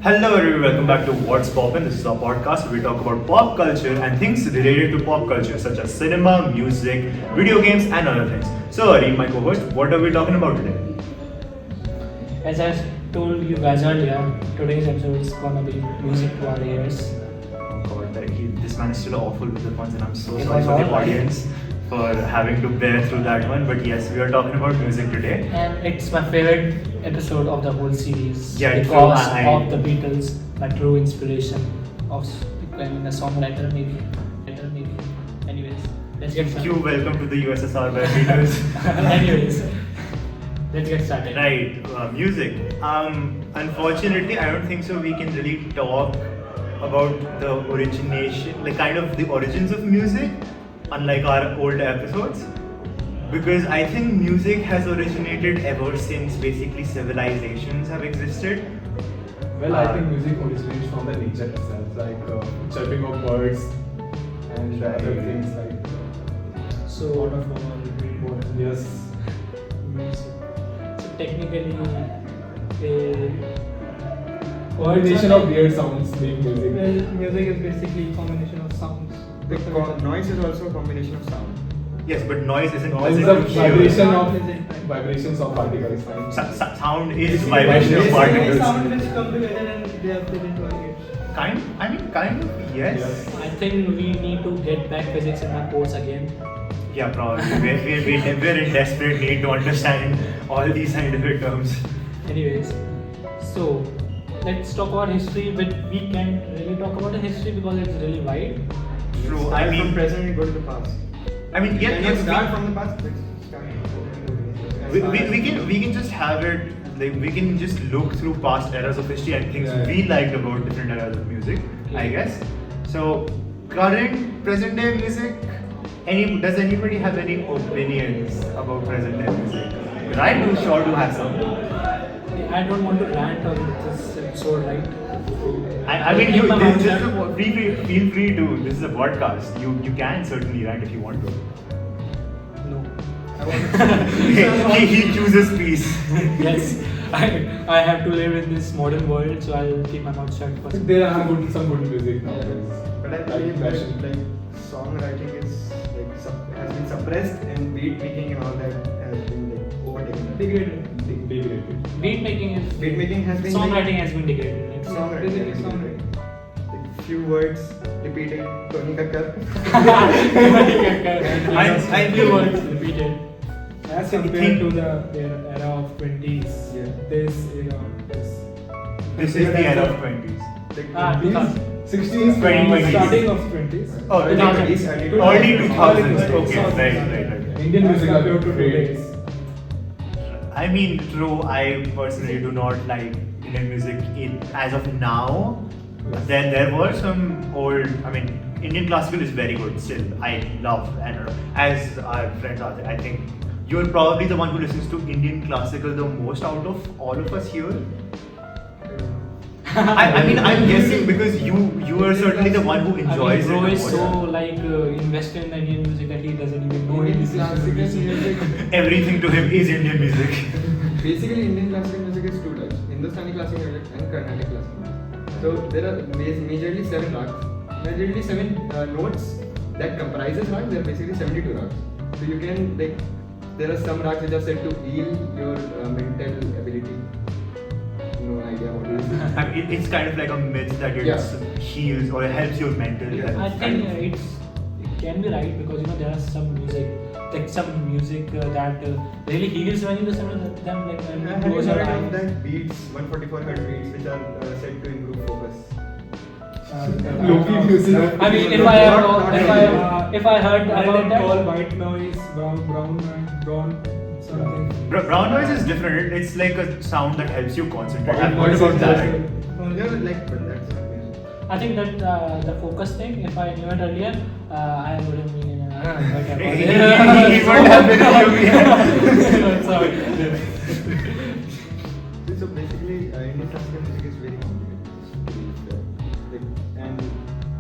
Hello everyone, welcome back to What's Poppin'. This is our podcast where we talk about pop culture and things related to pop culture such as cinema, music, video games and other things. So Ari, my co-host, what are we talking about today? As I told you guys earlier, today's episode is gonna be music to our ears. Oh god, this man is still awful with the puns and I'm so It sorry was for the all right. audience for having to bear through that one. But yes, we are talking about music today. And it's my favorite episode of the whole series Yeah, true, because I- of the Beatles, my true inspiration of becoming a songwriter, maybe. Anyways, let's get You started. welcome to the USSR by Beatles. Anyways, let's get started. Right, music. Unfortunately, I don't think so. We can really talk about the origination, like kind of the origins of music, unlike our old episodes, because I think music has originated ever since basically civilizations have existed. Well, I think music originates from the nature itself, like chirping of birds and other things like. So, Yes. music. So technically, Combination of weird sounds make music. Music is basically a combination of sounds. Noise is also a combination of sound. Yes, but noise isn't Noise is present a to hear. vibration of Music. vibrations of particles. Sound is Basically, vibration of basically particles. Sound which come together and they are fit into a cage. Kind of, yes. Yes. I think we need to get back physics in my course again. Yeah, probably. We're in desperate need to understand all these scientific terms. Anyways, so let's talk about history, but we can't really talk about the history because it's really wide. True. Start from present and go to the past. Yeah, Let's start from the past. Let's start from we can just have it like we can just look through past eras of history and things Yeah. we liked about different eras of music, I guess. So current present day music. Does anybody have any opinions about present day music? Because I do sure do have some. I don't want to rant on this episode, right? I mean, Keep my mouth shut. feel free to. This is a podcast. You can certainly rant if you want to. No. he chooses peace. Yes, I have to live in this modern world, so I'll keep my mouth shut for some. There are some good music nowadays. But I Like believe that fashion. like songwriting is has been suppressed and beat making and all that has been overtaken. Degraded. Degraded. Beat making is. Beat making has been Songwriting has been degraded. It's Songwriting. Basically has been songwriting. like few words repeated. Tony Kakkar. I few words repeated. As So you compared think- to the era of 20s, Yeah. this era is This is the era of 20s. Like, Ah, 2000. 60s, 2020s. starting of 20s. Oh, early 2000s. 20s, Early 2000s. Early Okay, 2000s. right. Indian music are Compared to great. today's. I mean, true. I personally do not like Indian music as of now. Then there were some old. I mean, Indian classical is very good still. I love and as our friend Arthur, I think you're probably the one who listens to Indian classical the most out of all of us here. I mean, I'm guessing because you are certainly the one who enjoys Bro it. is the so most. like invested in Indian music that he doesn't even know Indian Indian classical music. music. Everything to him is Indian music. Basically, Indian classical music is two types: Hindustani classical music and Carnatic classical music. So there are majorly seven rags, majorly seven notes that comprises rags. There are basically 72 rags. So you can like there are some rags which are said to heal your mental ability. No idea what it is. I mean, it's kind of like a myth that it Yeah. heals or helps your mental health. I think it can be right because there are some music that really heals when you listen to them, like when you Have you close your heard of eyes. that beats, 144 hertz beats, which are said to improve focus? Lofi music. I mean, if I heard about that, Call white noise, brown something. Brown noise is different. It's like a sound that helps you concentrate. I've White heard noise about is that. Yeah, like, but that's not music. I think that the focus thing, if I knew it earlier, I would have been in a better He would have been Sorry. So basically, Indian classical music is very complicated. And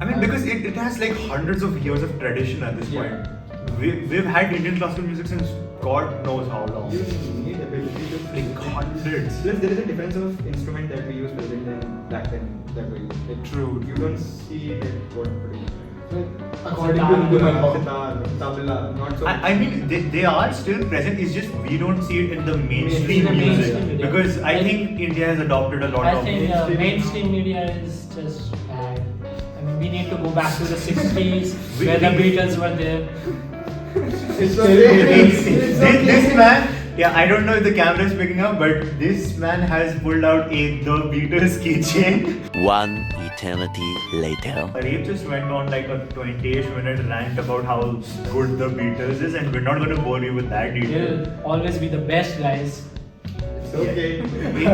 I mean, because it has like hundreds of years of tradition at this Yeah. point. We've had Indian classical music since God knows how long. you need ability to Like hundreds. Plus, there is a difference of instrument that we use present and back back then that way. Like, True. You don't see like what particular. According to Hindu mythology. Sitar, tabla, not so. I mean, they are still present. It's just we don't see it in the mainstream Mainstream music media. because I I think India has adopted a lot I of. think mainstream- mainstream media is just bad. I mean, we need to go back to the 60s We- where the we- Beatles were there. It's This man, yeah, I don't know if the camera is picking up, but this man has pulled out the Beatles keychain. One eternity later. Arif just went on like a 20-ish minute rant about how good the Beatles is, and we're not going to bore you with that detail. They'll always be the best guys. It's okay.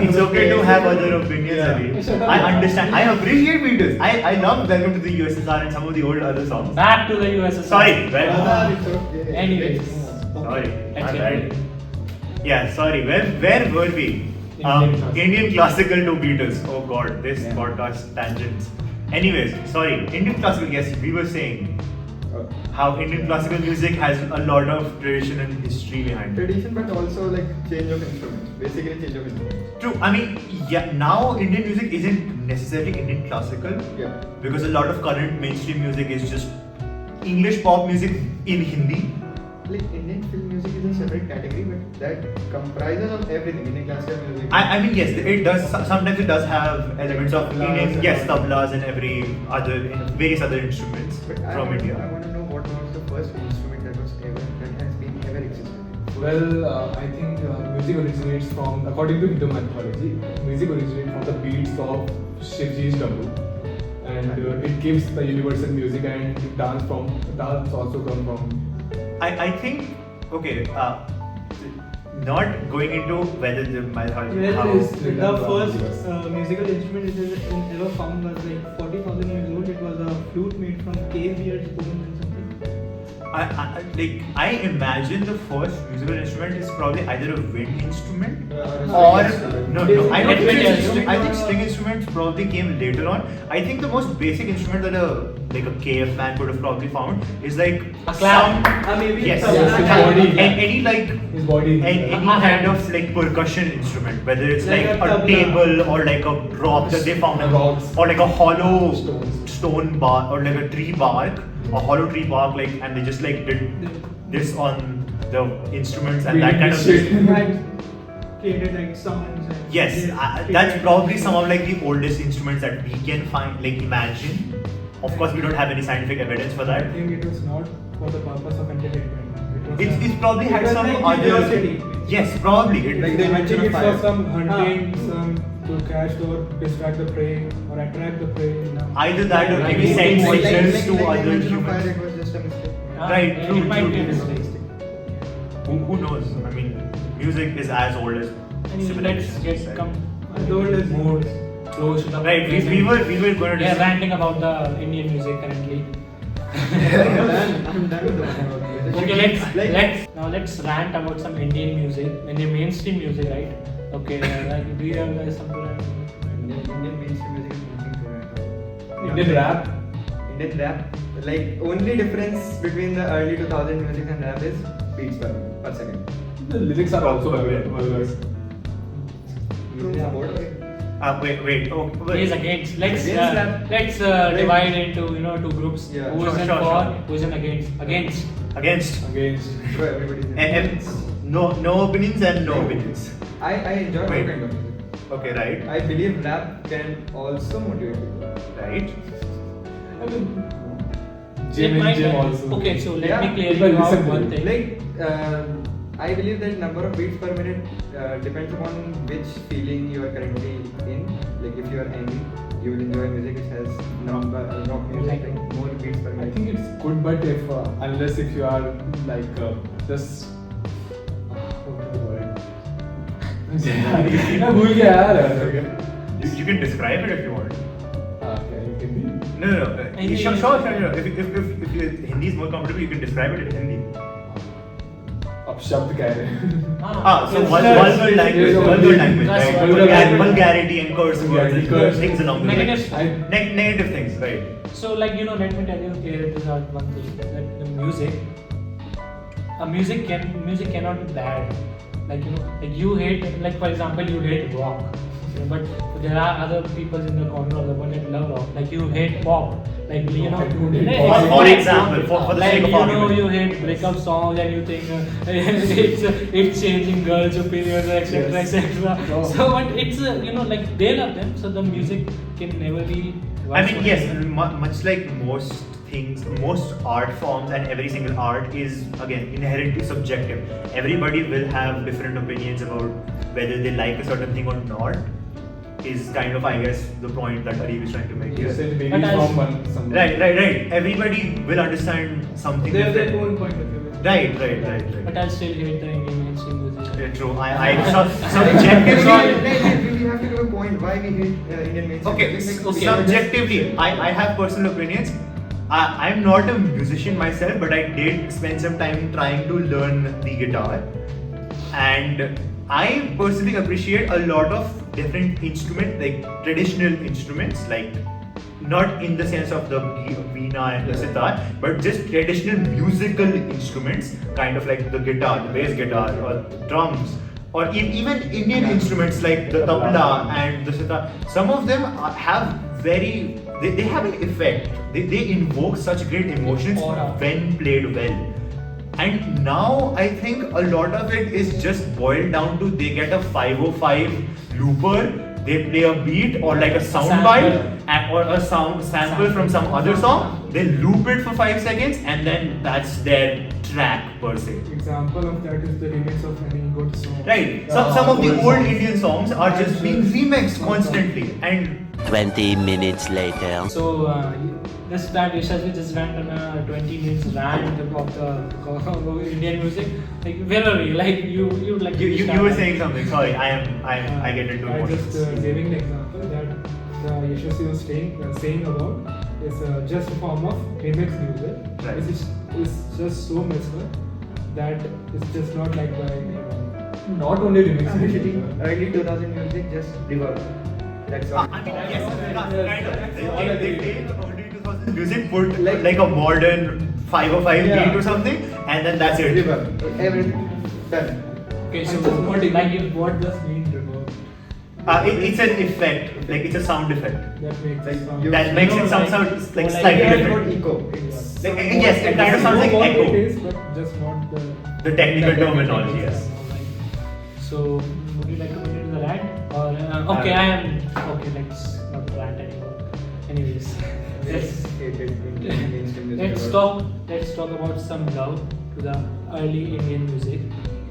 It's okay to have other opinions, Yeah. Arif. I understand. I appreciate Beatles. I love Welcome to the USSR and some of the old other songs. Back to the USSR. Sorry, well, It's okay. Anyways. sorry, my Let's bad. get Yeah, sorry. Where were we? Indian classical. Indian classical to Beatles. Oh God, this Yeah. podcast tangents. Anyways, sorry. Indian classical. Yes, we were saying how Indian classical music has a lot of tradition and history behind it. Tradition, but also like change of instruments. Basically, change of instruments. True. I mean, yeah. Now Indian music isn't necessarily Indian classical Yeah. because a lot of current mainstream music is just English pop music in Hindi. Like Indian film music is a separate category, but that comprises of everything. Indian classical music. I mean, yes, it does. Sometimes it does have elements of Tablas Indian, and yes, all. tablas and various other instruments But from India. I want to know what was the first instrument that has been ever existed. Well, I think music originates from, according to Hindu mythology, music originates from the beats of Shivji's Dambu, and it gives the universal music, and dance also come from. I think okay. Not going into whether the mythology. Well, how- is the first musical instrument which is ever found was like 40,000 years old. It was a flute made from cave beards, bones, and something. I imagine the first musical instrument is probably either a wind instrument Or or a string instrument. no. I don't Let me think tell string, you. I think string instruments probably came later on. I think the most basic instrument that a cave man could have probably found is like A clap. Maybe Yes, some- Yes, and his body. any like His body. any kind of like percussion instrument, whether it's Like like a a tabla. table or like a rock that they found, Rocks. or like a hollow Stones. stone bark or like a tree bark, a hollow tree bark, like, and they just like did this on the instruments and that kind of Shit. thing. had created like summons. And Yes, they that's created- probably some of like the oldest instruments that we can find, like imagine. Of course, we don't have any scientific evidence for I that. think it was not for the purpose of entertainment. It was It's probably it had was some like other. curiosity. Yes, probably. Like the I invention think of it's for fire. some hunting, some to catch or distract the prey or attract the prey. Either that or Like maybe send like- signals to the other invention of fire, humans. it was just a mistake. Right, it true, might true, be a true. mistake. Who knows? I mean, music is as old as Anyway, civilization. let's get come As old as more close to the Right, we were going to We are ranting about the Indian music currently. I'm done with the one. Okay, Like- let's rant about some Indian music, Indian mainstream music, right? Okay, like do you have like some Indian mainstream music is nothing to rap. Indian rap. Indian rap, like only difference between the early 2000 music and rap is beats per second. The lyrics are also vulgar. Support. wait. Oh, Please against. Let's Against rap. let's divide into two groups. Yeah. Who is Sure, in sure, for? sure. Who is in against? Against. Against. Against. So everybody's in. And no opinions and no opinions. I enjoy all Wait. kind of music. Okay, right. I believe rap can also motivate people. Right. I mean, It gym might- and gym also. Okay, so let Yeah. me clear People you out listen to one it. thing. Like, I believe that number of beats per minute depends upon which feeling you are currently in. Like, if you are angry, you will enjoy music which has rock music, like more beats per I minute. think it's good, but if unless if you are like just what's the word? मैं भूल गया यार. You can describe it if you want. Okay, you can be. No. Hindi. Sure. If you, Hindi is more comfortable, you can describe it in Hindi. अब शब्द कह रहे हैं. So it's vulgar language, That's right? vulgar Vulgarity and curse words, and Curse. things along the Negative. lines. Negative things, right? So let me tell you clear this out one thing. That the music cannot be bad. Like you hate, like for example, you hate rock. But there are other people in the corner of the world that love rock. Like you hate pop. Like you know. I don't hate Yeah, pop. For example, for the like sake of you know, argument. you hate breakup songs and you think it's changing girls' opinions, etc., Yes. etc. No. So, but it's you know, like they love them, so the music can never be. I mean, yes, much like most things, most art forms and every single art is again inherently subjective. Everybody will have different opinions about whether they like a certain thing or not. Is kind of, I guess, the point that Arif is trying to make You here. said maybe But as- from one someone. Right. Everybody will understand something They have their different. own point of view. Right. But I still hate the Indian mainstream music. Yeah, true. Subjectively. We have to give a point why we hate Indian mainstream. Okay, music. okay. subjectively, I have personal opinions. I'm not a musician myself, but I did spend some time trying to learn the guitar. And I personally appreciate a lot of different instruments, like traditional instruments, like not in the sense of the veena and the sitar, but just traditional musical instruments, kind of like the guitar, the bass guitar, or drums, or even Indian instruments like the tabla and the sitar. Some of them have they have an effect. They invoke such great emotions Aura. when played well. And now I think a lot of it is just boiled down to they get a 505 looper, they play a beat or like a sound Sample. bite or a sound sample from some other song, they loop it for 5 seconds and then that's their track per se. Example of that is the remix of any good song. Right. Some of the Old old songs. Indian songs are just being remixed constantly and 20 minutes later. So this time Yashasvi just went on a 20 minutes rant of the Indian music. Like where are we? Like you like to you start were that? saying something. Sorry, I get into I just emotions. giving an example that the Yashasvi was saying about is just a form of remix music, Right. which is just so mesmer that it's just not like by not only remix Actually, music. early 2000 music just reverb. That's all. I mean, yes, kind of. They take early 2000s music, put like a modern 505 Yeah. beat or something, and then that's it. Reverb. Everything done. Okay, so What does mean reverb? It's an effect, like it's a sound effect. That makes Like it sound. you- That makes know, it sound like- like like slightly Yeah, it's different. not echo. It's Like, yes, it kind of sounds like what echo. it is, but just not the The technical the terminology, technical yes. So would you like to continue the rant or okay? I am okay. Let's not rant anymore. Anyways, let's hated Indian mainstream music. let's a talk. lot. Let's talk about some love to the early Indian music.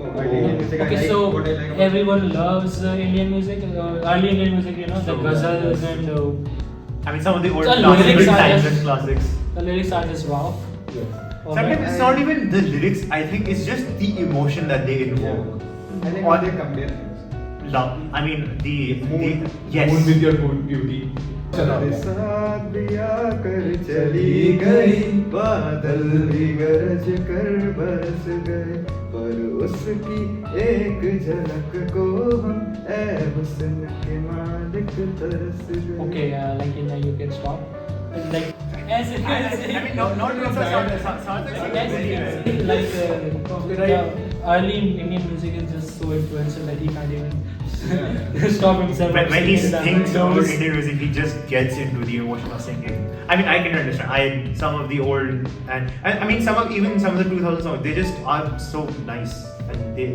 Oh, Indian music, I Okay, like so what I like about everyone loves Indian music, early Indian music. You know, the So, ghazals yes. and I mean, some of the old The classics, lyrics are timeless just- classics. the lyrics are just wow. Yes. Sometimes it's not even the lyrics. I think it's just the emotion that they invoke. I like Or- how they compare things. Love. I mean, the yes. Moon with your good beauty. तेरे साथ दिया कर चली गई बादल भी गरज कर बरस गए पर उसकी एक झलक को हम ऐ हुस्न के मालिक तरस गए. Okay, like you can stop. And like as it I mean, not even like the early Indian music is just so influential that he can't even stop himself. When from he singing the thinks about those- Indian music, he just gets into the emotion of singing. I mean, I can understand. Some of the old and I mean some of the 2000 songs, they just are so nice and they.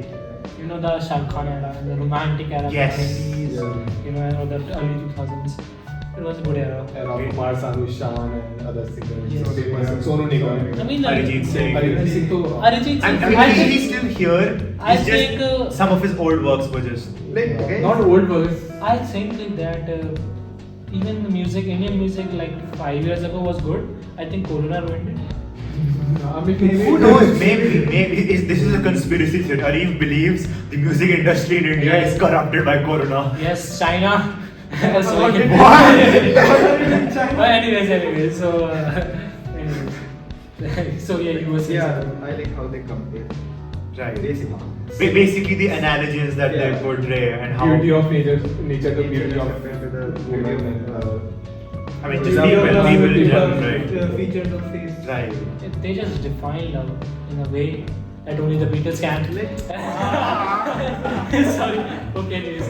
you know, the Shah Rukh Khan era, the romantic era, Yes. the 90s, Yeah. you know, the early 2000s. It was a good era. And of Kumar Sanu, Shan and other singers. Yes. Sonu Nigam. I mean, Arijit Singh. Arijit Singh to Arijit I Singh. mean, I think- he's still here. I It's just think, some of his old works were just. Like, okay. not old verse. I think that even the music, Indian music, like 5 years ago was good. I think Corona ruined it. I mean, maybe Who knows? Maybe this is a conspiracy theory. Arif believes the music industry in India Yes. is corrupted by Corona. Yes, China. So, What? But anyways, so anyways. So yeah, you were saying Yeah, something. I like how they compare. Right. Basically. Basically, the analogies that they Yeah. portray and how. beauty of nature, the beauty of compared to the woman and I mean, just Yeah, people in people, general, right? Features of face. Right. They just define love in a way that only the Beatles can. Sorry. Okay, anyways.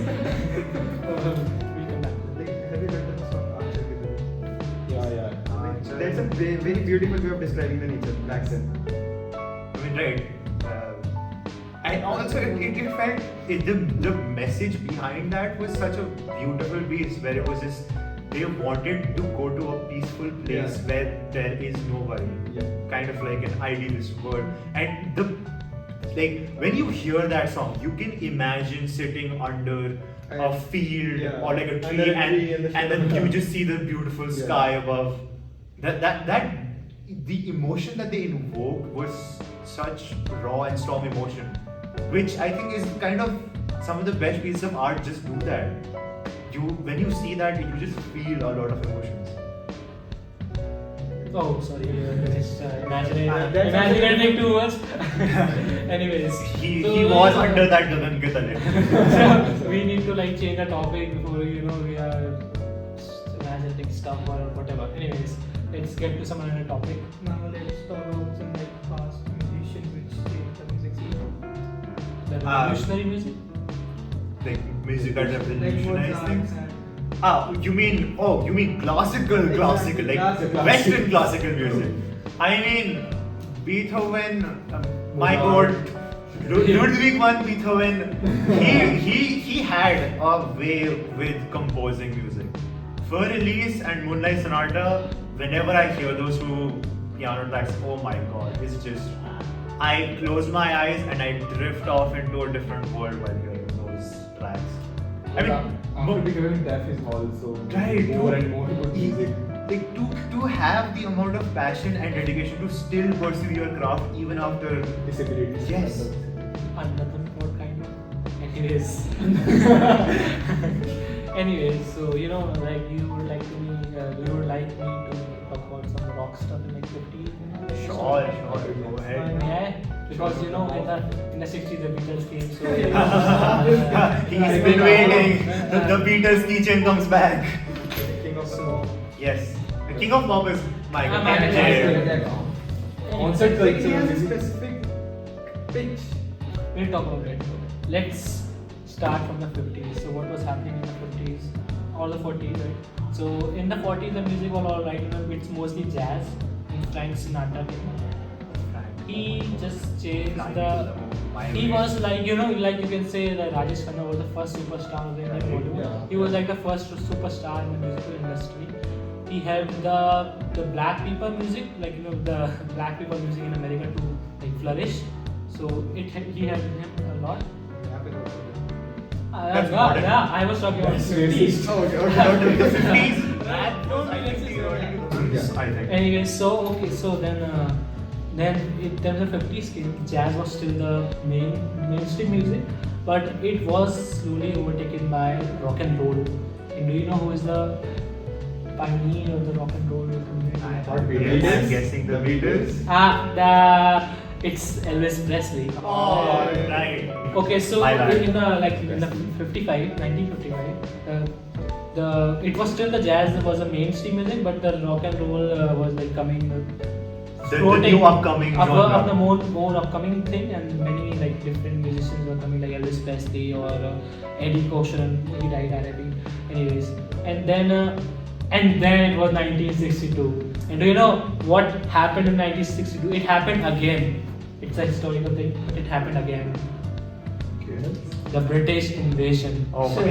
very beautiful way of describing the nature back then. I mean, right. And also, it felt the message behind that was such a beautiful piece where it was just they wanted to go to a peaceful place Yeah. where there is no worry, Yeah. kind of like an idealist world. And when you hear that song, you can imagine sitting under a field Yeah. or like a Under tree, a tree and the and then sun. you just see the beautiful Yeah. sky above. That the emotion that they invoked was such raw and strong emotion, which I think is kind of some of the best pieces of art just do that. When you see that, you just feel a lot of emotions. Oh, sorry, just that's- imagining too much. Anyways, He so, was under that Gagan ke tale. So we need to like change the topic before we are imagining stuff or whatever. Anyways, let's get to some other topic. Now let's talk about some like past musicians which changed the music scene. The revolutionary music. Like music that Like revolutionized Mozart things. and You mean classical, like Classical. Western classical music. I mean, Beethoven, my God, Ludwig van Beethoven, he had a way with composing music. Fur Elise and Moonlight Sonata, whenever I hear those two piano tracks, oh my God, it's just, I close my eyes and I drift off into a different world while hearing those tracks. I mean, after becoming deaf is also right, more and more good music. Like to have the amount of passion and dedication to still pursue your craft even after. Disabilities. Yes. Another what kind of? Anyways. Anyways, so like you would like me to talk about some rock stuff in like 50s. Sure, go ahead. Yeah, because in the 60s the Beatles came, so He's been waiting. The Beatles keychain comes back. King of So Yes. The king of pop is Michael. Michael Jackson. Concert He culture has a music. specific pitch. we'll talk about it. Let's start from the 50s. So what was happening in the 50s or the 40s, right? So in the 40s the music was all right. It's mostly jazz. Frank Sinatra came. He just changed the. He was like you can say that Rajesh Khanna was the first superstar of the Indian Bollywood. Yeah. He was like the first superstar in the musical industry. He helped the black people music, like the black people music in America to like flourish. So he helped him a lot. That's modern. Yeah, I was talking about That's 50s. racist. The 50s. I think. Anyway, so then in terms of 50s came, jazz was still the mainstream music, but it was slowly overtaken by rock and roll. And do you know who is the pioneer of the rock and roll community? I'm guessing the Beatles. It's Elvis Presley. Oh, right. Okay, so My bad. in the 1955, it was still the jazz that was the mainstream music, but the rock and roll was like coming. The new upcoming genre. Of the more upcoming thing, and many like different musicians were coming, like Elvis Presley or Eddie Cochran. He died already. Anyways, and then it was 1962. And do you know what happened in 1962? It happened again. It's a historical thing, but it happened again. The British invasion. Oh my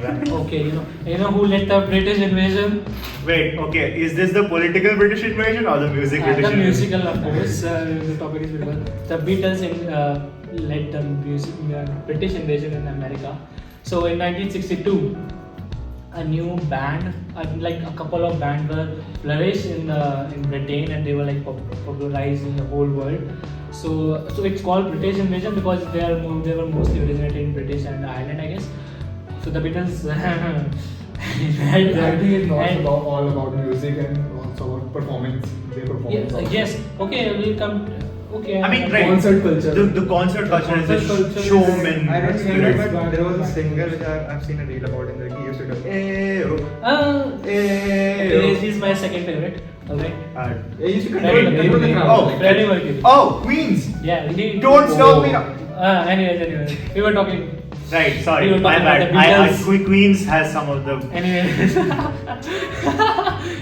God. Okay, you know who led the British invasion? Wait, okay, is this the political British invasion or the music British The invasion? musical, of course. The topic is because the Beatles led the British invasion in America. So in 1962, a new band, like a couple of bands were flourished in Britain, and they were like popularized in the whole world. So it's called British invasion because they were mostly originated in British and Ireland, I guess. So the Beatles. I think it's not all about music and also about performance. Their performance. also. Yes. Okay, we'll come. Okay. I mean, right. Concert culture. The concert culture is concert a culture showman. I don't spirit. remember, but there was a singer which I've seen a reel about in the he used to do. He's my second favorite. Okay. He used to Freddie control the Mercury. crowd. Oh, Freddie Mercury. Oh, Queens! Yeah. Don't stop me now. Anyways, we were talking. Right, sorry, We were my talking about bad. the Beatles. Queens has some of the.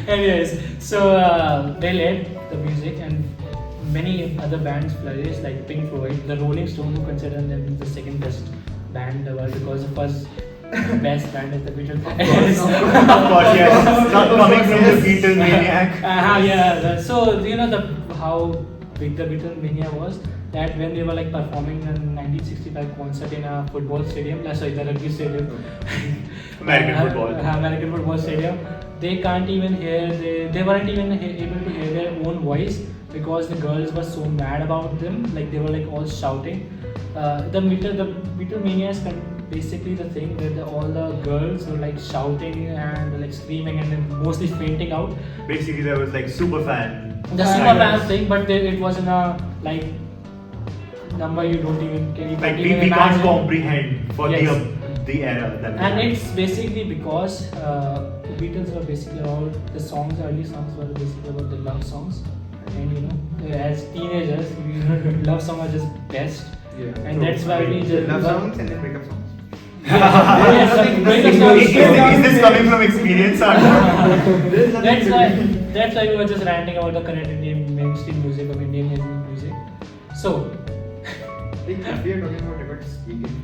Anyways, so they led the music and many other bands flourished like Pink Floyd, the Rolling Stone, who consider them the second best band in the world because the first best band is the Beatles. Of course, yes. Not coming from the Beatlemaniac. Yeah. So you know how big the Beatlemania was. That when they were like performing in 1965 concert in a football stadium, sorry, the rugby stadium, American football. American football stadium, they can't even hear. They weren't even able to hear their own voice because the girls were so mad about them. Like they were like all shouting. The Beatlemania is basically the thing where all the girls were like shouting and like screaming and then mostly fainting out. Basically, there was like super fan. The super fan thing, but it wasn't a like number you don't even can you Like can't we even can't imagine. comprehend for Yes. the era that we And had. it's basically because the Beatles were basically all the songs, early songs were basically about the love songs, and you know as teenagers, love songs are just best, Yeah. and that's why we just Love songs and then breakup songs. Yes, breakup Is, songs. is this coming from experience or not? There's nothing That's why we were just ranting about the current Indian mainstream music of Indian music. So Like, if we are talking about records speaking.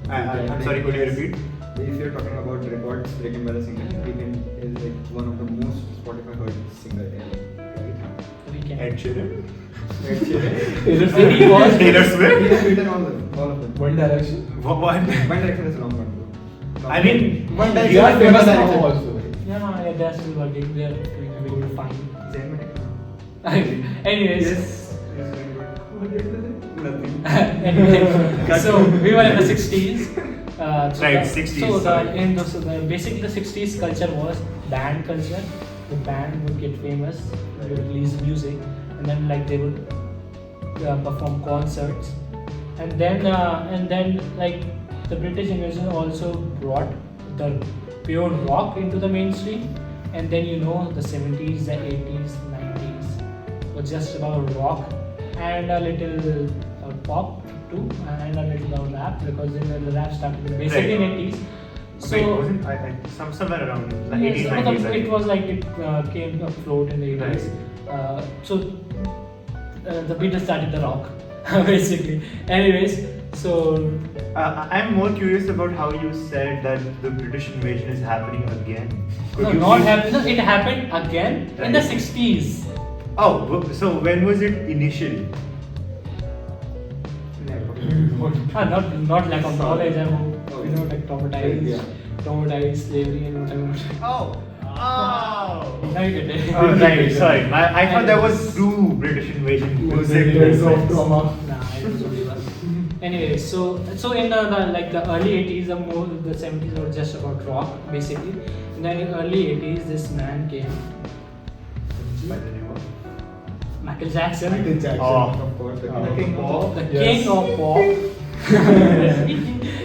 I'm sorry, could you repeat? If you're talking about records breaking by the singer, Weeknd is like one of the most Spotify heard singer ever. we can. Ed Sheeran? Ed Sheeran. He was Taylor He Swift? has written all of them. One Direction. What? One Direction is a long one. Bro. I mean, One They Direction are is famous One now Direction. also. Yeah, they're still working. They're doing a good fine. Zayn Malik. Anyways. Yes. He's doing good. What did you say? Nothing. Anyway, so we were in the 60s. Right, 60s, So sorry. basically the 60s culture was band culture. The band would get famous, they would release music, and then like they would perform concerts, and then like the British invasion also brought the pure rock into the mainstream, and then you know the 70s, the 80s, 90s was just about rock and a little pop too, and a little about rap because then the rap started basically in 80s. So wait, wasn't somewhere around the yes, 80s, no, 90s? I it think. was like it came afloat in the 80s. So the Beatles started the rock basically. Anyways, so I'm more curious about how you said that the British invasion is happening again. Could no, you not please- happen. No, it happened again in the Right. 60s. Oh, so when was it initially? Not lack of knowledge. I'm you know like traumatized, Yeah. traumatized slavery and whatever. Oh. Oh. Now you get it. Oh, right, sorry. I thought there was two British invasion music Years of movements. trauma. Nah, it was only one. Anyway, so in the like the early 80s, the 70s were just about rock basically. And then in the early 80s, this man came, By the name of- Michael Jackson, Michael Jackson. Oh. Of course, the Oh. king of pop. the Yes. king of pop.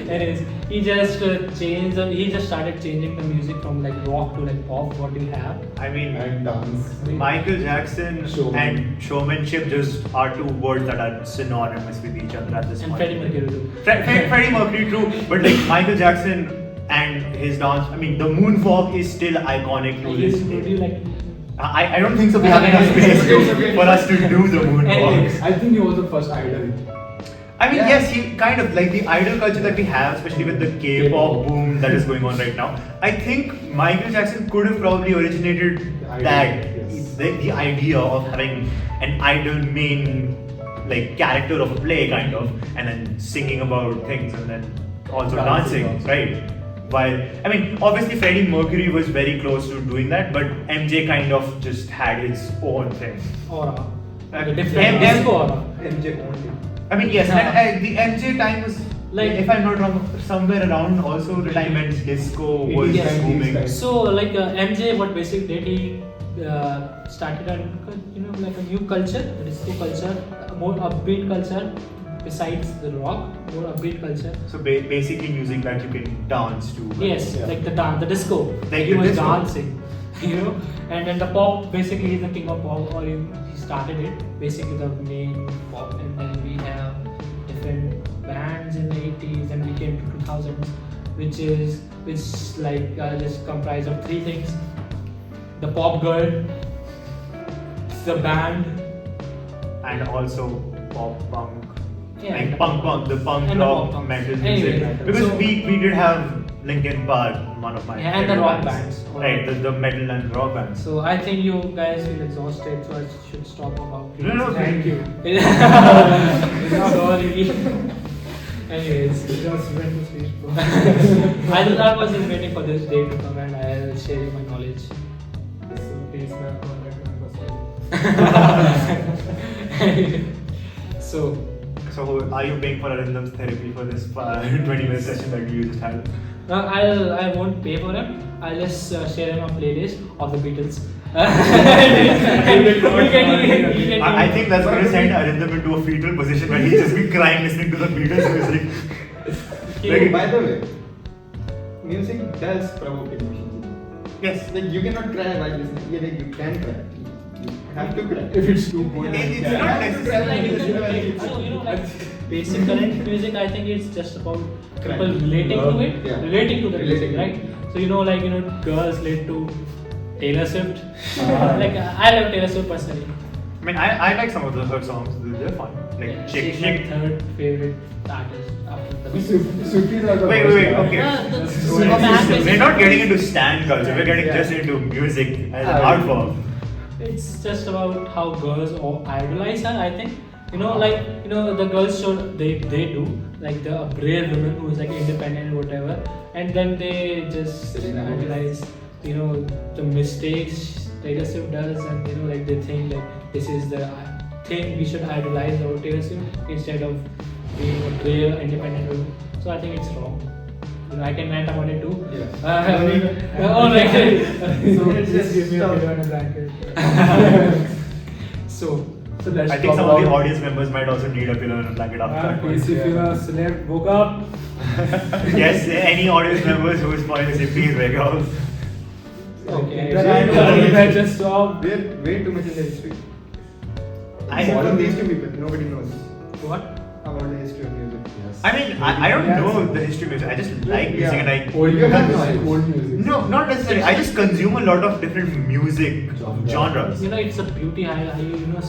Anyways, he just changed. He just started changing the music from like rock to like pop. What do you have? I mean, And dance. Michael Jackson Showman. and showmanship just are two words that are synonymous with each other at this And point. Freddie Mercury too. Freddie Mercury, true, but like Michael Jackson and his dance, I mean, the moonwalk is still iconic to this Would you day. like? I don't think so. We have enough space for us to do the moonwalk. Anyways. I think he was the first idol. I mean, Yeah. yes, he kind of like the idol culture that we have, especially with the K-pop K-pop. boom that is going on right now. I think Michael Jackson could have probably originated The idea, that yes. the idea of having an idol main like character of a play kind of, and then singing about things and then also Dancing dancing, also. right? While I mean, obviously Freddie Mercury was very close to doing that, but MJ kind of just had his own thing. Aura. Like, A different disco aura. MJ only. I mean, yes, Yeah. and the MJ time was Like- if I'm not wrong, somewhere around also the time when disco was 80s, 90s booming. time. So like MJ, what basically did he started a like a new culture, a disco culture, a more upbeat culture. Besides the rock, more upbeat culture. So basically music that you can dance to. Yes, Yeah. like the dance, the disco. Like he the was disco. dancing, and then the pop. Basically, he's the king of pop, or he started it. Basically, the main pop, and then we have different bands in the 80s, and we came to 2000s, which like just comprised of three things: the pop girl, the band, And also pop punk. yeah, Like punk, the punk and the rock pop punk. metal Anyway, music. Because so- we did have Linkin Park, one of my Yeah, and the favorite rock bands. bands. Right, the metal and rock bands. So I think you guys feel exhausted, so I should stop about it. No, Thank you. Sorry. Anyways, Just went to sleep. I was just waiting for this day to come and I'll share you my knowledge. So please, ma'am, contact number. So, So are you paying for Arindam's therapy for this 20-minute session that you just had? I won't pay for him. I'll just share him a playlist of the Beatles. I think that's going to send Arindam into a fetal position where he's just be crying listening to the Beatles music. Like, by the way, music does provoke emotions. Yes. Like you cannot cry while listening. Yeah, like you can cry. You have to cry. If it's too good, It's yeah. not necessarily. So, basic current music, I think it's just about people Correct. relating to it, Yeah. relating to the Relating music, to it. right? So girls relate to Taylor Swift. Like I love Taylor Swift personally. I mean, I like some of her songs. They're fun. Like Chick She's my Chick. third favorite artist after the Swifties are the Wait, worst, wait, yeah. okay. Swifties. We're not getting into stan culture. We're getting just into music as an art form. It's just about how girls idolize her. I think the girls show they do like the brave woman who is like independent whatever, and then they just Selena Gomez. idolize the mistakes Taylor Swift does, and like they think like this is the thing we should idolize over Taylor Swift instead of being a brave independent woman. So I think it's wrong. I can rant about it too. Yeah. Oh, like So just give me a pillow and a blanket. so. So let's I think talk some of the about- audience members might also need a pillow and a blanket after that. Please, if you are celeb, woke up. Yes, any audience members who is falling asleep, please wake up. Okay. Then I know, just stop. We're way too much in the history. I- From these two people, nobody knows What? about the history of music. I mean, I don't know the history of music. I just like music and I. Old You have music, knowledge. old music. No, not necessarily. I just consume a lot of different music genres. It's a beauty.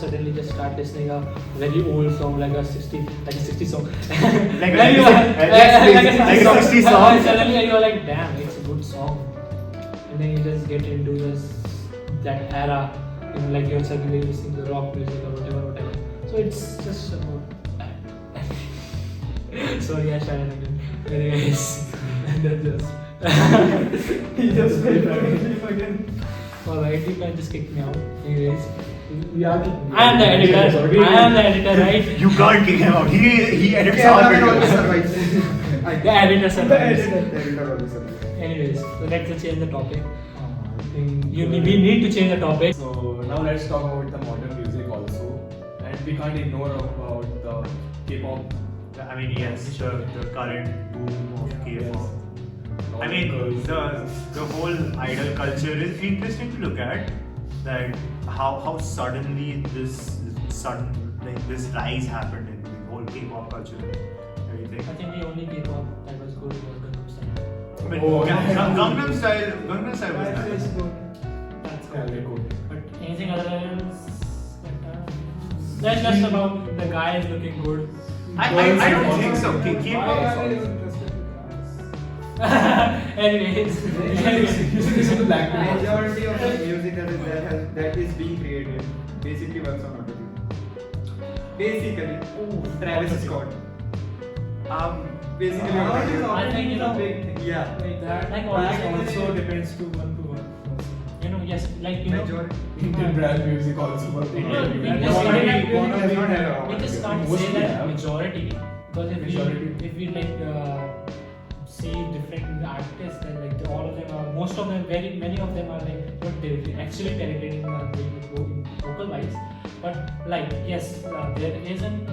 Suddenly just start listening a very old song like a 60 song. Like a Then you 60 are- like a 60 song. And suddenly you're like, damn, it's a good song. And then you just get into that era. Like you're suddenly listening to rock music or whatever. So it's just about that. Sorry, I started again. Anyways, then just. He just went again. Alright, you can just kick me out. Anyways, We are I am the editor, right? You can't kick him out. He edits Okay, all I'm always videos. survives. The editor survives. The editor always survives. Anyways, so let's change the topic. I think We need to change the topic. So now let's talk about the modern music also, and we can't ignore about the K-pop. I mean, yes, the current boom of K-pop. I mean, Girls. the whole idol culture is interesting to look at. That how suddenly this rise happened in the whole K-pop culture. Everything. I think the only K-pop that was good was Gangnam Style. I mean, Oh, Gangnam Style was That is nice. good. That's Yeah, good. they're good. But anything other else? That's just about the guys looking good. I don't think so. K-pop. Anyways, Listen to Blackpink. Majority of the music that is being created basically works on autotune. Basically, Travis Scott. Basically, autotune. I think big thing. Yeah. Like that. Like That also also depends to one. yes, like Majority. Indian rap music also. But we That just Wanna can't- Be- Wanna Be not There. have we just can't Mostly say that have. majority because Majority. if we see different artists and like all of them are most of them many of them are like not actually talented in vocal wise, but like yes there isn't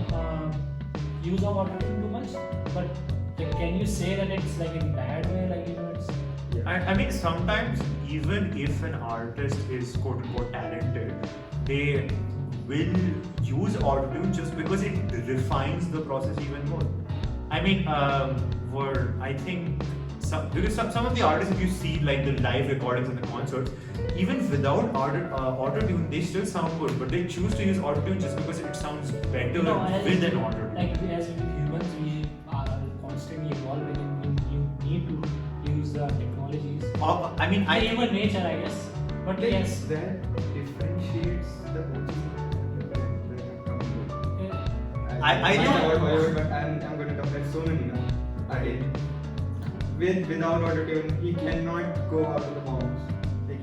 use of autotune too much, but like, can you say that it's like in bad way like it's I mean, sometimes even if an artist is quote unquote talented, they will use autotune just because it refines the process even more. I mean, I think because some of the artists, if you see like the live recordings and the concerts, even without auto tune, they still sound good. But they choose to use auto tune just because it sounds better with an auto tune. Like as humans, we are constantly evolving, and you need to use the technologies. I mean, I human nature, I guess. But Like, yes, that differentiates the OG I don't. don't- But I'm going to compare Sonu Nigam again. Without autotune, he cannot go out of the bounds. Like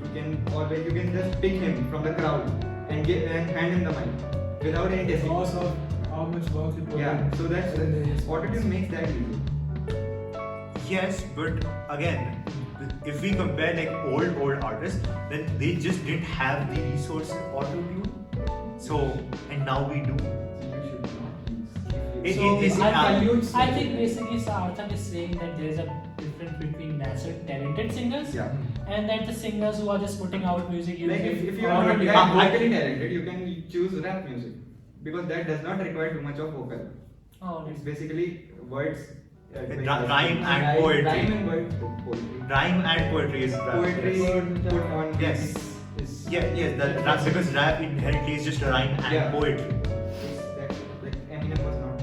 you can just pick him from the crowd and hand him the mic without any testing. Because of how much work you put Yeah, in. so that's And then it's- autotune makes that easy. Yes, but again, if we compare like old artists, then they just didn't have the resources auto tune. So and now we do. So you should not use. It- so it is- I think basically Sarthak is saying that there is a difference between natural talented singers Yeah. and that the singers who are just putting out music Like using if you are not auto-tune. vocally talented, you can choose rap music because that does not require too much of vocal. Oh, It's basically words. Rhyme and poetry. Rhyme and poetry. Rhyme and poetry is rap. Poetry Yes. put on Yes. is Yes, rap, because rap inherently is just rhyme and Yeah. poetry. that's like Eminem was not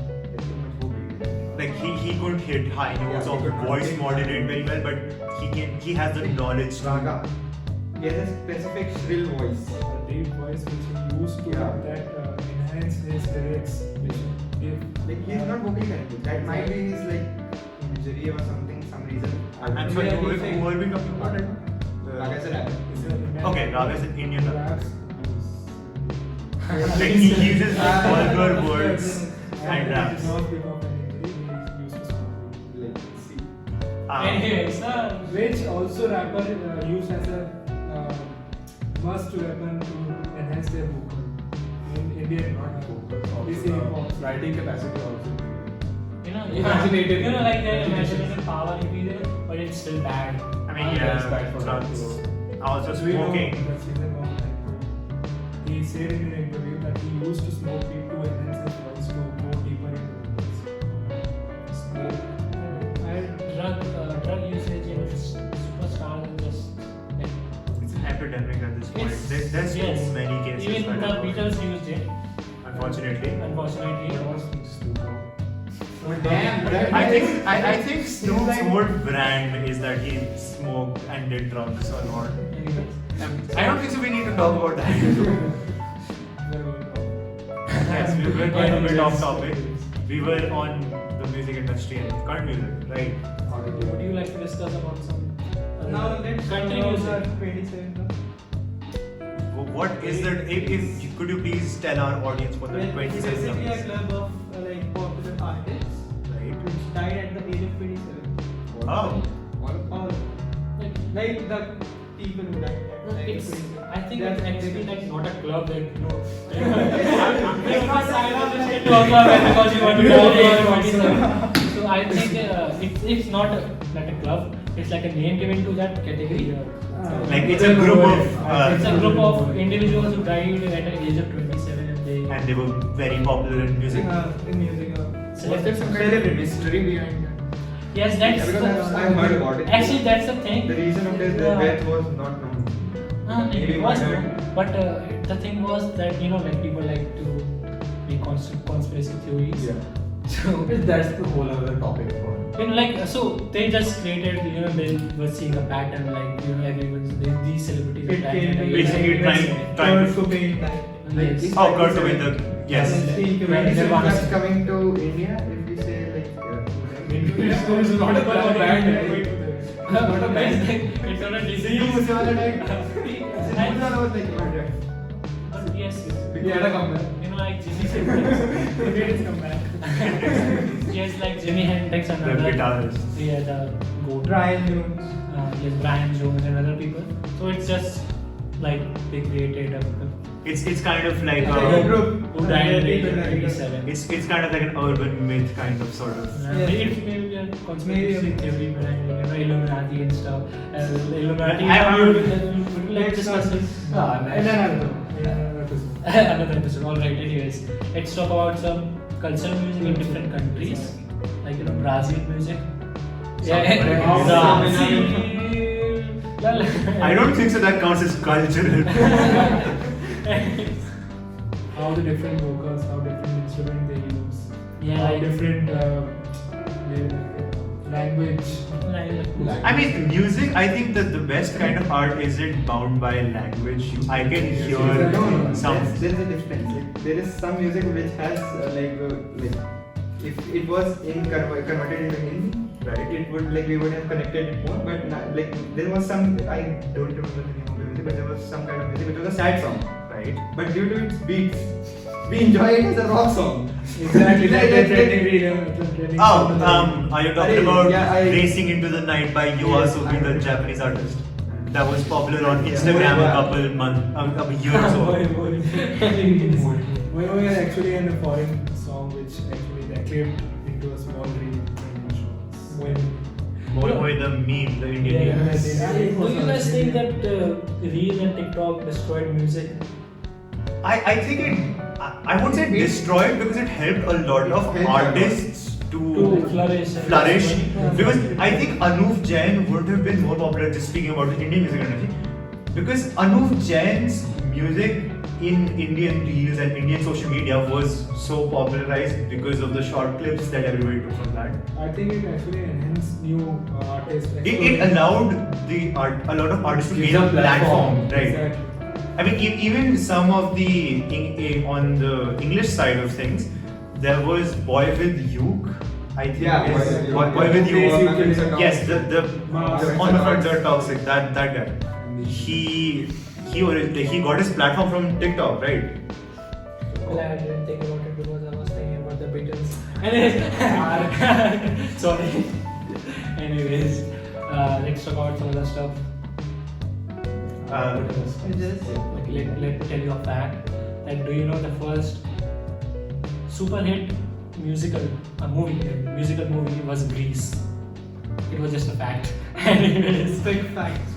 too much vocal. Like he could hit high notes Yeah, he of could not voice hit modulate very well, but he has the knowledge to Raga. He has a specific shrill voice. The deep voice which he used to Yeah. that enhance his lyrics, which give. Like he is not vocally talented. That might be his like injury or something, some reason. I'm sorry, who are we talking about right now? Raga is a rapper. Okay, Raga is an Indian rapper. Raps. Like he uses like vulgar words and He raps. did not give up an injury. He used to smoke. Like see. Anyways, Which also rapper use as a must weapon to enhance their vocal. In Indian we see writing capacity also. Imaginative. like their imaginative power increases, but it's still bad. I mean, It's bad for drugs. drugs. Also We know smoking. the season of like, he said in an interview that he used to smoke weed to enhance his voice to go deeper into the voice. Smoke. Drug usage in superstars is just like It's an epidemic at this point. It's- There's yes. too many cases. even the right now. Beatles used it, Unfortunately. unfortunately. That was stupid. Damn, I think Snoop's whole brand is that he smoked and did drugs a lot. I don't think so. We need to talk about that. Yes, we were going a bit off topic. We were on the music industry and current music, right? Would you like to discuss about some Now let's country talk music? about 27. What is that? If could you please tell our audience what the Well, it's 27 basically a is? club of like popular artists Right. which died at the age of 27. Oh. All like the people who died at the age of It's, 27. I think That's it's actually like not a club that you know. It's not sign up and to a club because you want to die at 27. So I think it's not like a club. It's like a name given to that category. Like it's a group of It's a group of individuals who died at the age of 27 and they were very popular in music. in music. Was there some kind of mystery behind that? Yes, that's Because I've heard about it. Actually, that's the thing. The reason of his death was not known. It was known, but the thing was that like people like to be conspiracy theories. So That's the whole other topic for so they just created they were seeing a pattern everyone's these celebrities are It dying came at to a Basically young trying- age. trying to- Kurt Cobain died. Yes. Oh, Kurt Cobain, yes. When Is Nirvana- that's coming to India if we say It's not a band. It's not a band. It's not a disease. But yes, He had a comeback. like Jimi Hendrix. He made his comeback. Yes, like Jimi Hendrix and The other. guitarist. Yeah, the goat. Brian Jones. Yes, Brian Jones and other people. So it's just like they created a It's kind of like Like a group. who died at the age of People died. 27. it's kind of like an urban myth kind of sort of. Maybe it may be a conspiracy Maybe. theory behind Illuminati and stuff. Illuminati. I would would- you like to discuss this? And then Another episode. Alright, anyways. Let's talk about some cultural music in different countries. Like you know, Brazil music. Brazil. Brazil. I don't think so. That counts as cultural. How the different vocals, how different instrument they use, Yeah, how like- different language. I mean, music. I think that the best kind of art isn't bound by language. I can hear No, some. there's a difference. There is some music which has like if it was converted into Hindi, Right. it would we would have connected it more. But there was some, I don't remember the name of the music, but there was some kind of music which was a sad song. Right. But due to its beats, we enjoy it as a rock song. Exactly, like the Like- trending video. Trending Oh, song. are you talking I- about yeah, I- Racing into the Night by Yoasobi, the Japanese artist? That was popular on Instagram a couple months, a year or so. Moe is actually a foreign song which actually they clipped into a small reel. Moe the meme, the Indian Yeah. meme. Do you guys think that Reel and TikTok destroyed music? I think I won't say destroyed because it helped a lot of It helped a lot. artists to flourish. because I think Anup Jain would have been more popular, just speaking about the Indian music industry, because Anup Jain's music in Indian reels and Indian social media was so popularized because of the short clips that everybody took from that. I think it actually enhanced new artists. It allowed a lot of artists to Gives gain a a platform, right? Exactly. I mean, even some of the on the English side of things, there was Boy with Uke. I think Yeah, is- Boy with Boy with Uke. Uke. Boy with Uke. Yes, the Mask. on the friends are toxic. That guy. He got his platform from TikTok, right? Well, I didn't think about it because I was thinking about the Beatles. Anyways, sorry. Anyways, let's talk about some other stuff. Let me tell you a fact. Like, do you know the first super hit musical movie was Grease? It was just a fact. Anyways, Quick facts.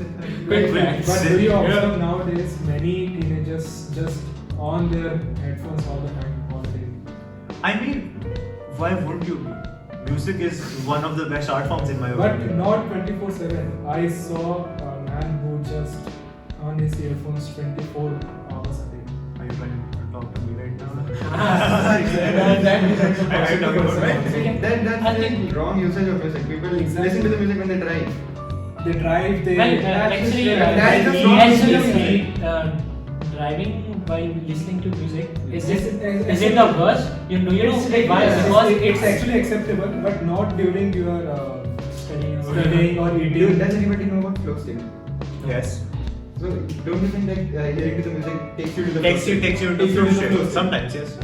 quick facts. But do you Yeah. observe nowadays many teenagers just on their headphones all the time, all day? I mean, why wouldn't you be? Music is one of the best art forms in my But opinion. not 24/7. I saw a man who just on his earphones 24 hours a day. Are you trying to talk to me right now? Are you talking about me? That's I think- the wrong usage of music. People listen to the music when they drive. They drive, they. Well, actually, That's the wrong actually, usage. driving while listening to music is It's- it it's- is it the worst? You know why? Because it's actually acceptable, but not during your studying. studying or eating. Does anybody know about flow state? Yes. So don't you think that hearing to the music takes you to the Takes you to Takes you flow to the state. flow state. Sometimes, yes.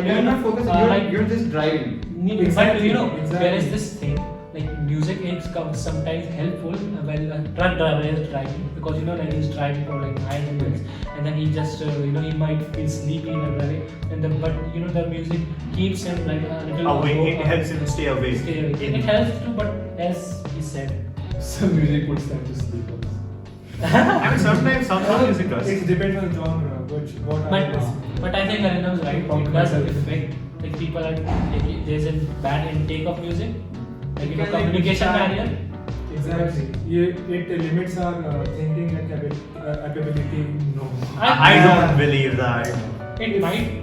You're not focused. You're just driving. But Exactly, you know, exactly. there is this thing like music is sometimes helpful when a truck driver is driving because you know like he's driving for like 9 minutes and then he just you know he might feel sleepy in driving and then but you know the music keeps him like a little Awake. It helps him stay awake. Stay awake. It helps too, but as he said, Some music puts them to sleep. Also. I mean, sometimes some music does. It depends on genre, what are you listening? but I think Arindam's right. It does affect like people are there's a bad intake of music, like you know communication barrier. Exactly. It limits our thinking and capability. No. I don't believe that. It might.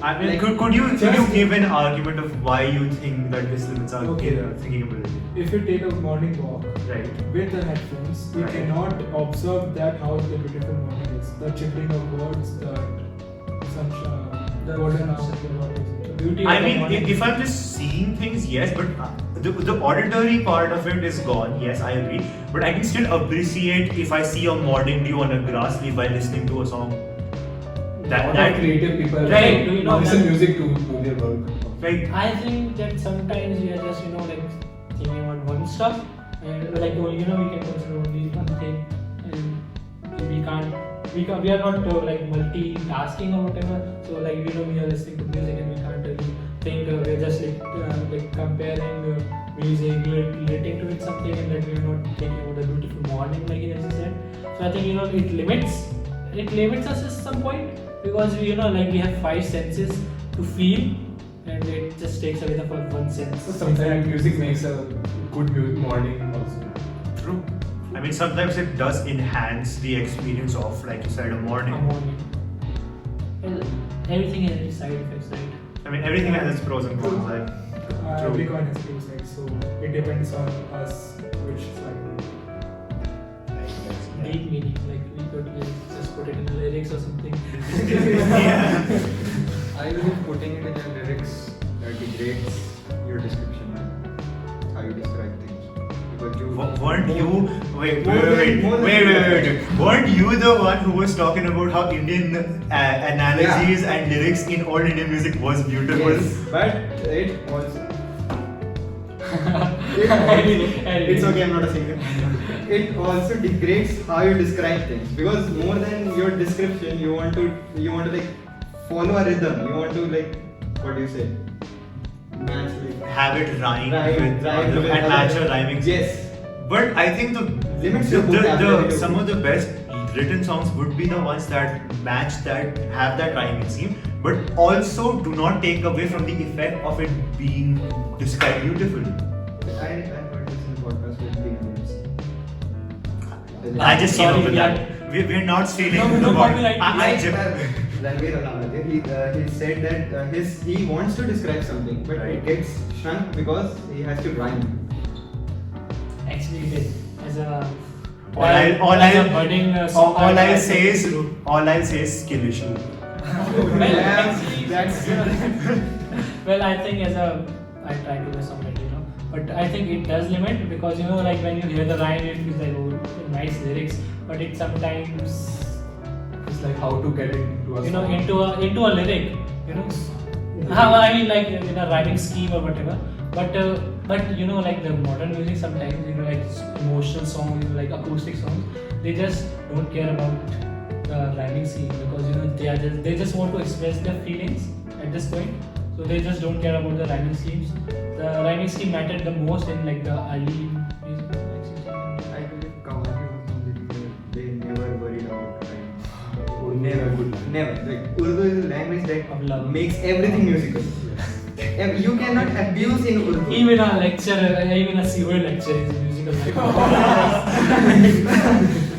I mean, Like, could you just- give an argument of why you think that this limits our Okay. thinking ability? If you take a morning walk Right. with the headphones, you Right. cannot observe that how the beautiful morning is. The chirping of birds, the sunshine, the golden hour, The beauty I of the mean, morning. if I'm just seeing things, yes, but the auditory part of it is gone. Yes, I agree. But I can still appreciate if I see a morning dew on a grass leaf while listening to a song. That creative people Right, do you know listen that- music to do their work. like I think that sometimes we are just you know like thinking about one stuff and like oh, you know we can consider only one thing and we are not like multitasking or whatever. So like you know we are listening to music and we can't really think. We're just like comparing music, relating to it something, and like we're not thinking about the beautiful morning like as you said. So I think you know it limits us at some point because we you know like we have 5 senses to feel and it just takes away the one sense. So sometimes music makes a good morning also. True. I mean, sometimes it does enhance the experience of, like you said, a morning. A morning. Well, everything has its side effects, right? I mean, everything has its pros and cons. Like, Every coin has two sides, so it depends on us which side. Deep meaning, like we could just put it in the lyrics or something. I believe putting it in your lyrics degrades your description, how you describe things. Because you weren't you? Wait. More than- Weren't you the one who was talking about how Indian analogies and lyrics in old Indian music was beautiful? Yes, but it also. It's okay, I'm not a singer. It also degrades how you describe things because more than your description, you want to like follow a rhythm. You want to like what do you say? Match like Have it rhyme Rhyme with with and match other- a rhyming. Yes. But I think Limits your vocabulary too. some of the best written songs would be the ones that match that, have that rhyming scheme, but also do not take away from the effect of it being described beautifully. I heard this in podcast with Big Names. I just came Sorry, up with we that. are- We're not stealing No, the no body. copyright. I Like just, Ranveer Alamade, he said that he wants to describe something, but Right. it gets shrunk because he has to rhyme. Actually, it is as a all as a budding I'll say is skill issue. Well, Yeah, actually, that's well, I think as a I try to be songwriter, but I think it does limit because like when you hear the rhyme, it feels like oh, nice lyrics, but it sometimes It's like how to get it into a song. into a lyric, How I mean like in a rhyming scheme or whatever. But like the modern music sometimes like emotional songs, like acoustic songs, they just don't care about the rhyming scheme because they just want to express their feelings at this point. So they just don't care about the rhyming schemes. The rhyming scheme mattered the most in like the early music. Like 1600. I believe Kawali was only they never worried about rhyme. Never good line. Never. Like Urdu is a language Of that love. makes everything musical. You cannot abuse in Urdu. Even a lecture, even a COA lecture is musical.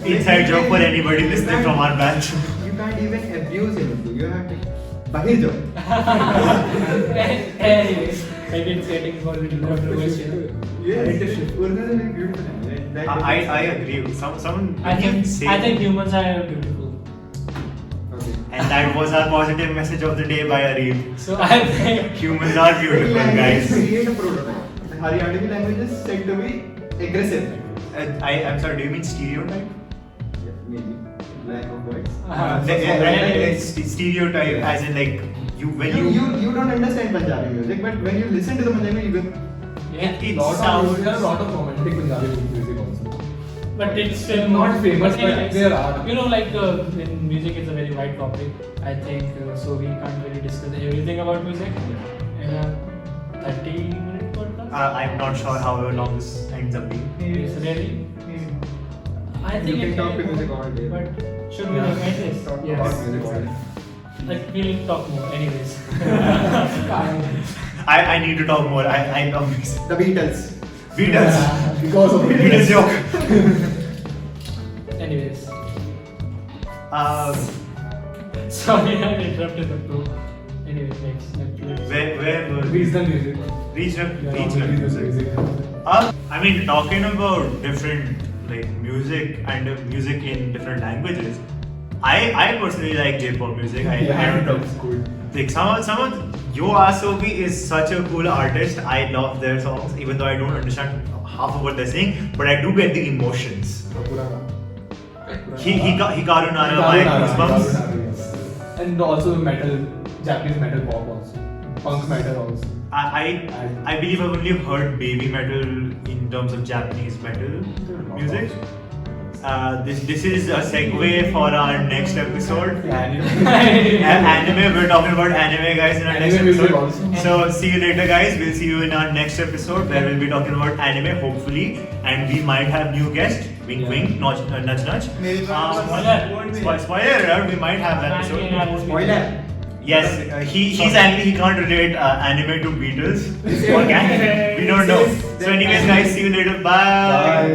Inside joke for anybody listening from our batch. You can't even abuse in Urdu. You have to bahir jao. Anyways, like it's getting for a little controversial. Yes. Urdu is a very beautiful language. That I agree. Someone I can think say. I think humans are beautiful. Okay. And that was our positive message of the day by Arif. So I think Humans are beautiful, guys. Create a prototype. The Haryana language is said to be aggressive. I'm sorry, do you mean stereotype? Yeah, maybe. Lack of words. Stereotype as in like when You don't understand Punjabi music, but when you listen to the Punjabi, you go. yeah, it There sounds. are a lot of romantic Punjabi music also. but it's still Not famous, but anyways, there are. like in music it's a very wide topic. I think so we can't really discuss everything about music in a 30-minute podcast. I'm not sure how long this ends up being. It's really. I think You can it talk to music all day. But should we look at this? Talk Yes. about music all day. Like we'll talk more. Anyways. I need to talk more. I love music. The Beatles. Beatles. Because of Beatles joke. Anyways. Um, Sorry, I interrupted the flow. Anyways, next. where were we? regional music. Regional Yeah, regional regional music. I mean, talking about different like music and music in different languages. I personally like J-pop music. I don't know. That's good. Like some of YOASOBI is such a cool artist. I love their songs, even though I don't understand half of what they're saying, but I do get the emotions. Hikaru Nara by Goosebumps. And also metal, Japanese metal pop also. Punk metal also. I believe I've only heard baby metal in terms of Japanese metal music. This is a segue for our next episode. Anime, we're talking about anime, guys, in our next Anime music episode. also. So see you later, guys. We'll see you in our next episode where we'll be talking about anime, hopefully, and we might have new guests. Wink, wink, nudge, nudge, nudge. Spoiler. Spoiler alert, we might have that episode. Spoiler. Yes, he's angry he can't relate anime to Beatles. Or can he? We don't know. So anyways guys, see you later. Bye. Bye.